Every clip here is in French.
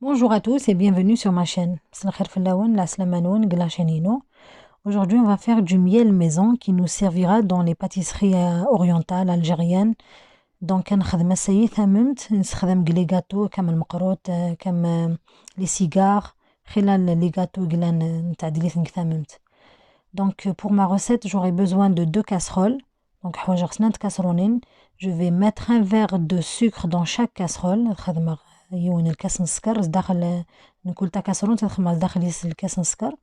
Bonjour à tous et bienvenue sur ma chaîne. Aujourd'hui, on va faire du miel maison qui nous servira dans les pâtisseries orientales algériennes. Donc, نخدم السيد ثممت نستخدم لي gâteaux comme المقروط comme les cigares خلال les gâteaux قلان نتاع دليث ثممت. Donc, pour ma recette, j'aurai besoin de deux casseroles. Donc, حوايج خصنا نتكسرونين. Je vais mettre un verre de sucre dans chaque casserole. نخدم يون الكاس نسكر داخل نقول تاع كاسرون تدخل داخل الكاس نسكر.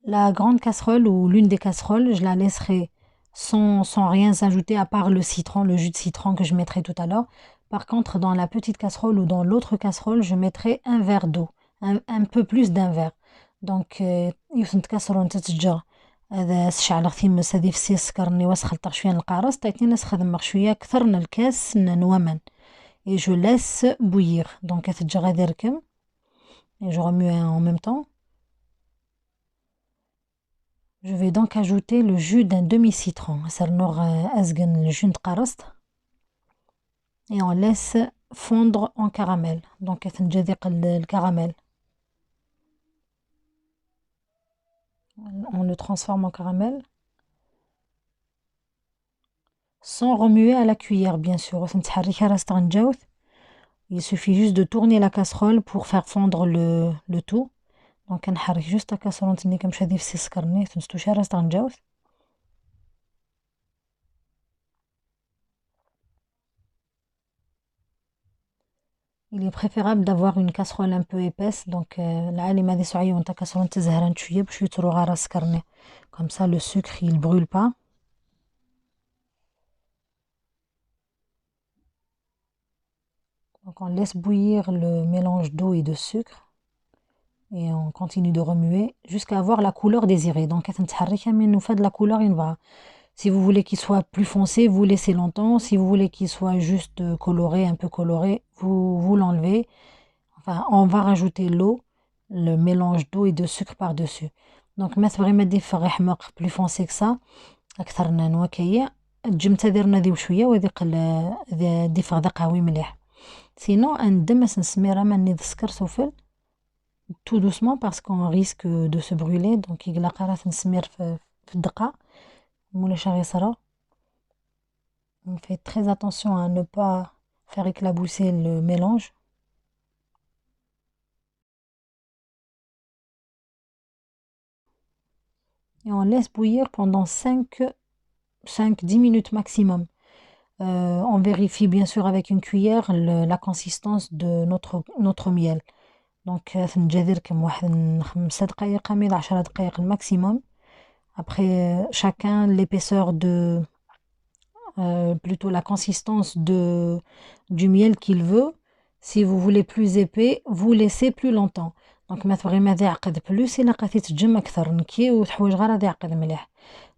La grande casserole ou l'une des casseroles, je la laisserai sans rien s'ajouter à part le citron, le jus de citron que je mettrai tout à l'heure. Par contre, dans la petite casserole ou dans l'autre casserole, je mettrai un verre d'eau, un peu plus d'un verre. Donc, يوثنت كاسرون تتجر هذا شعل غثيمس هذه في السكر ني وسخ لطغ شويه القارص تايتني نسخدم شويه اكثر من الكاس نومن et je laisse bouillir. Donc, تتجر غادي ركم et je remue en même temps. Je vais donc ajouter le jus d'un demi-citron. Le jus de قرصت. Et on laisse fondre en caramel. Donc, le caramel. On le transforme en caramel. Sans remuer à la cuillère, bien sûr. Il suffit juste de tourner la casserole pour faire fondre le tout. Donc, on حرك juste la casserole تني كمش هذه في السكرني تنستوش راه تنجاوز. Il est préférable d'avoir une casserole un peu épaisse. Donc, العالي هذه سعيه وانت casserole تزهران شويه باش يتروغ على السكرني. Comme ça, le sucre, il brûle pas. Donc, on laisse bouillir le mélange d'eau et de sucre. Et on continue de remuer jusqu'à avoir la couleur désirée. Donc, mais nous fait de la couleur, il va. Si vous voulez qu'il soit plus foncé, vous laissez longtemps. Si vous voulez qu'il soit juste coloré, un peu coloré, vous l'enlevez. Enfin, on va rajouter l'eau, le mélange d'eau et de sucre par-dessus. Donc, mettre vraiment des فريحمق plus foncé que ça. أكثر نوكية. الجمتة درنا ذي وشوية وذيق دي فغدا قهوي مليح. Sinon, ندمس نسميرا ماني ذسكر سوفل. Tout doucement parce qu'on risque de se brûler. Donc, il on fait très attention à ne pas faire éclabousser le mélange. Et on laisse bouillir pendant 5-10 minutes maximum. On vérifie bien sûr avec une cuillère la consistance de notre miel. Donc, نجذر كم واحد 5 دقائق من 10 دقائق maximum. Après, chacun l'épaisseur plutôt la consistance du miel qu'il veut. Si vous voulez plus épais, vous laissez plus longtemps. Donc, مثلا ذي يعقد plus إلا قاثي تجم أكثر نكي وتحويج غير ذي يعقد مليح.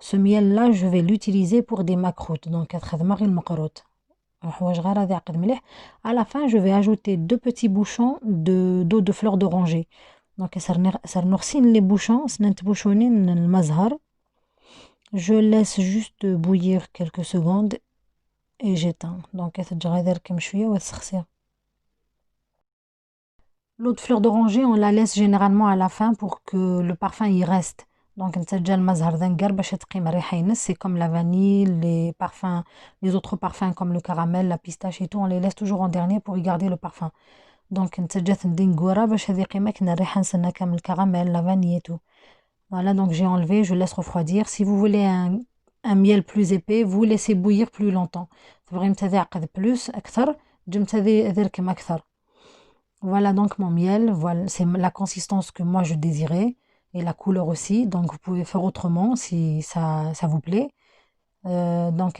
Ce miel là, je vais l'utiliser pour des macroutes. Donc, تخدم غير المقروط. À la fin, je vais ajouter 2 petits bouchons d'eau de fleur d'oranger. Donc, ça les bouchons, je laisse juste bouillir quelques secondes et j'éteins. Donc, l'eau de fleur d'oranger, on la laisse généralement à la fin pour que le parfum y reste. Donc, c'est comme la vanille, les autres parfums comme le caramel, la pistache et tout, on les laisse toujours en dernier pour y garder le parfum. Donc, le caramel, la vanille et tout. Voilà, donc j'ai enlevé, je laisse refroidir. Si vous voulez un miel plus épais, vous laissez bouillir plus longtemps. plus, voilà donc mon miel, voilà, c'est la consistance que moi je désirais et la couleur aussi. Donc vous pouvez faire autrement si ça vous plaît. Donc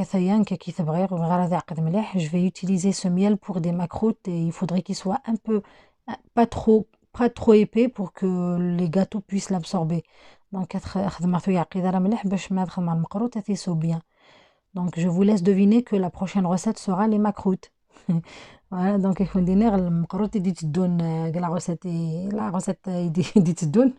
je vais utiliser ce miel pour des macroutes et il faudrait qu'il soit un peu pas trop épais pour que les gâteaux puissent l'absorber. Donc bien. Donc je vous laisse deviner que la prochaine recette sera les macroutes. Voilà, donc يكون دينير المقروط يدي تدون لا غوسيت يدي تدون.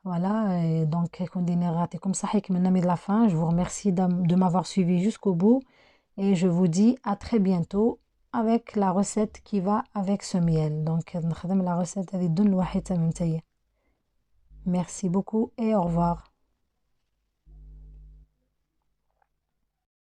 Voilà, et donc يكون دينير يعطيكم صحة يكملنا من la fin. Je vous remercie de m'avoir suivi jusqu'au bout et je vous dis à très bientôt avec la recette qui va avec ce miel. Donc نخدم la recette هذه تدون الواحد تمام تاهي. Merci beaucoup et au revoir.